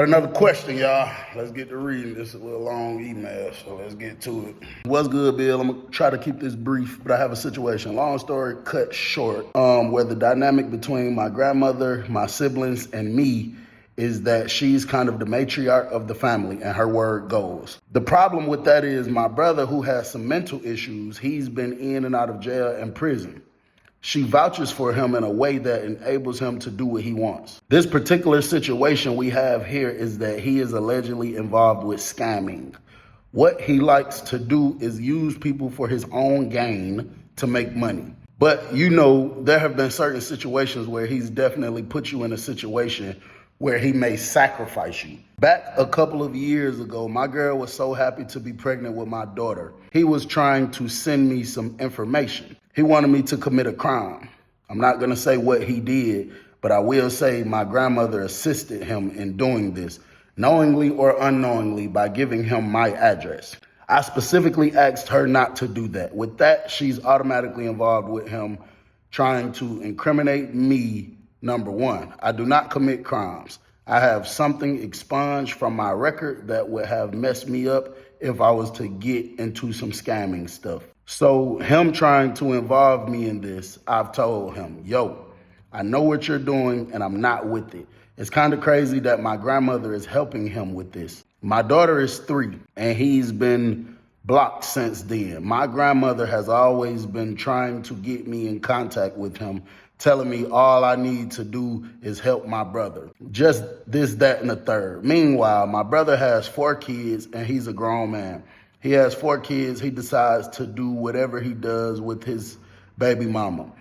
another question, y'all. Let's get to reading. This is a little long email, so let's get to it. What's good, Bill? I'm gonna try to keep this brief, but I have a situation. Long story cut short, where the dynamic between my grandmother, my siblings, and me is that she's kind of the matriarch of the family, and her word goes. The problem with that is my brother, who has some mental issues, he's been in and out of jail and prison. She vouches for him in a way that enables him to do what he wants. This particular situation we have here is that he is allegedly involved with scamming. What he likes to do is use people for his own gain to make money. But you know, there have been certain situations where he's definitely put you in a situation where he may sacrifice you. Back a couple of years ago, my girl was so happy to be pregnant with my daughter. He was trying to send me some information. He wanted me to commit a crime. I'm not gonna say what he did, but I will say my grandmother assisted him in doing this, knowingly or unknowingly, by giving him my address. I specifically asked her not to do that. With that, she's automatically involved with him, trying to incriminate me. Number one, I do not commit crimes. I have something expunged from my record that would have messed me up if I was to get into some scamming stuff. So him trying to involve me in this, I've told him, yo, I know what you're doing and I'm not with it. It's kind of crazy that my grandmother is helping him with this. My daughter is 3 and he's been blocked since then. My grandmother has always been trying to get me in contact with him, telling me all I need to do is help my brother. Just this, that, and the third. Meanwhile, my brother has 4 kids and he's a grown man. He has 4 kids. He decides to do whatever he does with his baby mama.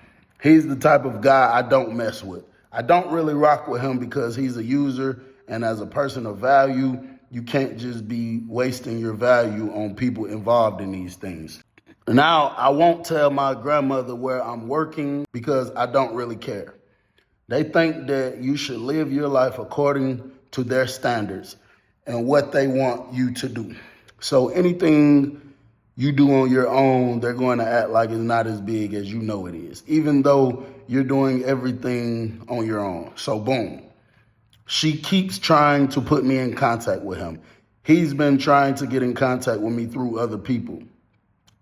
He's the type of guy I don't mess with. I don't really rock with him because he's a user, and as a person of value, you can't just be wasting your value on people involved in these things. Now, I won't tell my grandmother where I'm working because I don't really care. They think that you should live your life according to their standards and what they want you to do. So anything you do on your own, they're going to act like it's not as big as you know it is, even though you're doing everything on your own. So boom, she keeps trying to put me in contact with him. He's been trying to get in contact with me through other people.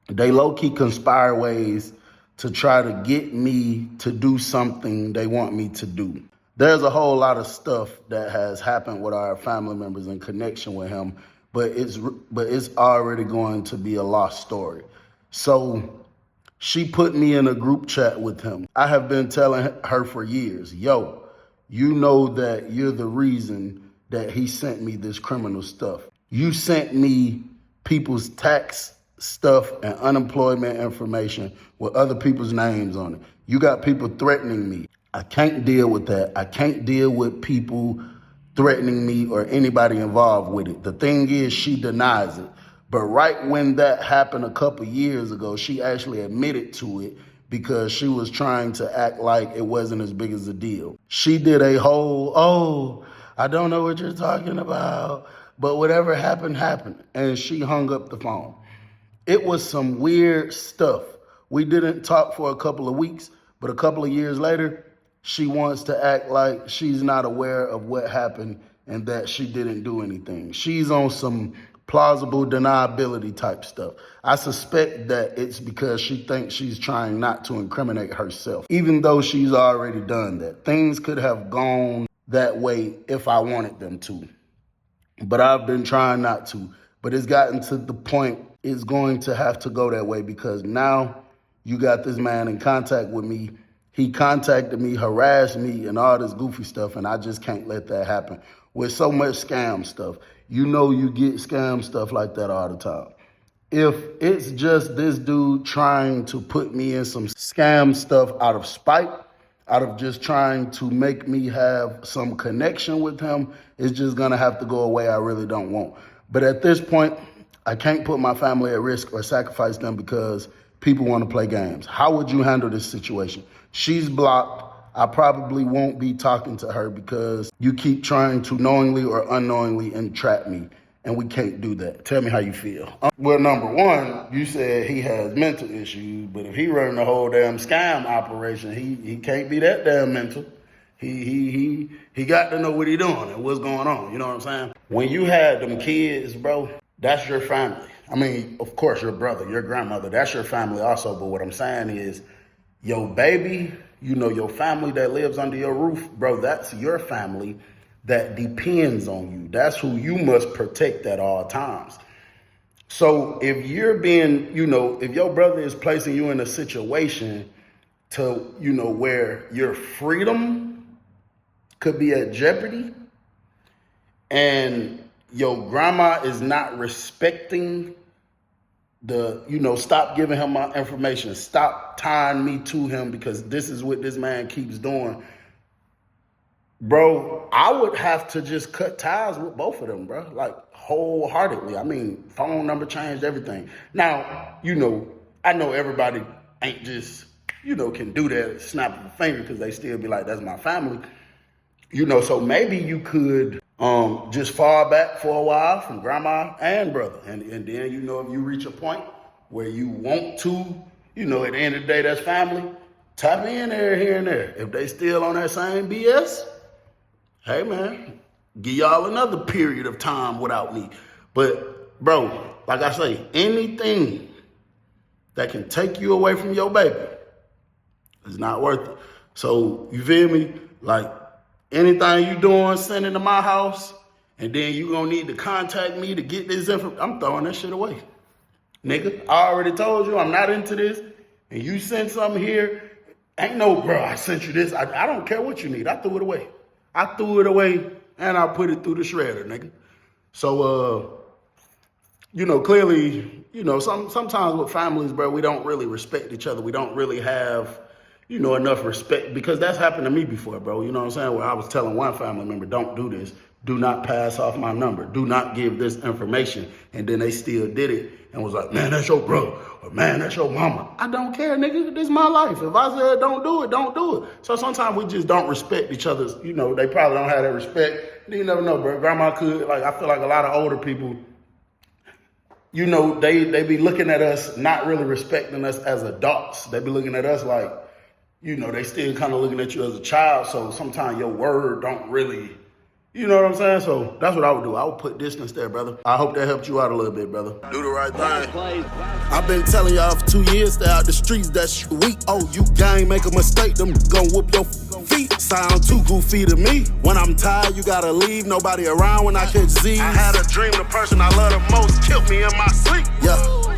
They low-key conspire ways to try to get me to do something they want me to do. There's a whole lot of stuff that has happened with our family members in connection with him, but it's already going to be a lost story. So she put me in a group chat with him. I have been telling her for years, yo, you know that you're the reason that he sent me this criminal stuff. You sent me people's tax stuff and unemployment information with other people's names on it. You got people threatening me. I can't deal with that. I can't deal with people threatening me or anybody involved with it. The thing is, she denies it. But right when that happened a couple years ago, she actually admitted to it because she was trying to act like it wasn't as big as a deal. She did a whole, oh, I don't know what you're talking about, but whatever happened, happened. And she hung up the phone. It was some weird stuff. We didn't talk for a couple of weeks, but a couple of years later, she wants to act like she's not aware of what happened and that she didn't do anything. She's on some plausible deniability type stuff. I suspect that it's because she thinks she's trying not to incriminate herself, even though she's already done that. Things could have gone that way if I wanted them to, but I've been trying not to. But it's gotten to the point it's going to have to go that way because now you got this man in contact with me. He contacted me, harassed me, and all this goofy stuff, and I just can't let that happen. With so much scam stuff, you know you get scam stuff like that all the time. If it's just this dude trying to put me in some scam stuff out of spite, out of just trying to make me have some connection with him, it's just gonna have to go away. I really don't want. But at this point, I can't put my family at risk or sacrifice them because people want to play games. How would you handle this situation? She's blocked. I probably won't be talking to her because you keep trying to knowingly or unknowingly entrap me, and we can't do that. Tell me how you feel. Well, number one, you said he has mental issues, but if he running the whole damn scam operation, he can't be that damn mental. He got to know what he doing and what's going on. You know what I'm saying? When you had them kids, bro, that's your family. I mean, of course, your brother, your grandmother, that's your family also. But what I'm saying is, your baby, you know, your family that lives under your roof, bro, that's your family that depends on you. That's who you must protect at all times. So if you're being, you know, if your brother is placing you in a situation to, you know, where your freedom could be at jeopardy, and your grandma is not respecting the, you know, stop giving him my information, stop tying me to him because this is what this man keeps doing, bro, I would have to just cut ties with both of them, bro, like wholeheartedly. I mean, phone number changed, everything. Now, you know, I know everybody ain't just, you know, can do that, snap of a finger, because they still be like, that's my family. You know, so maybe you could just fall back for a while from grandma and brother. And then, you know, if you reach a point where you want to, you know, at the end of the day, that's family, tap in there, here and there. If they still on that same BS, hey, man, give y'all another period of time without me. But, bro, like I say, anything that can take you away from your baby is not worth it. So, you feel me? Like, anything you doing, send it to my house, and then you gonna need to contact me to get this info, I'm throwing that shit away. Nigga, I already told you I'm not into this, and you send something here, ain't no, bro, I sent you this. I don't care what you need. I threw it away. I threw it away, and I put it through the shredder, nigga. So, you know, clearly, you know, sometimes with families, bro, we don't really respect each other. We don't really have, you know, enough respect, because that's happened to me before, bro. You know what I'm saying? Where I was telling one family member, don't do this. Do not pass off my number. Do not give this information. And then they still did it and was like, man, that's your brother. Or man, that's your mama. I don't care, nigga. This is my life. If I said don't do it, don't do it. So sometimes we just don't respect each other's, you know, they probably don't have that respect. You never know, bro. Grandma could, like, I feel like a lot of older people, you know, they be looking at us, not really respecting us as adults. They be looking at us like, you know, they still kind of looking at you as a child. So sometimes your word don't really, you know what I'm saying? So that's what I would do. I would put distance there, brother. I hope that helped you out a little bit, brother. Do the right thing. I've been telling y'all for 2 years, stay out the streets, that's weak. Oh, you gang, make a mistake, them gon' whoop your feet. Sound too goofy to me. When I'm tired, you gotta leave. Nobody around when I catch Z's. I had a dream, the person I love the most killed me in my sleep. Yeah.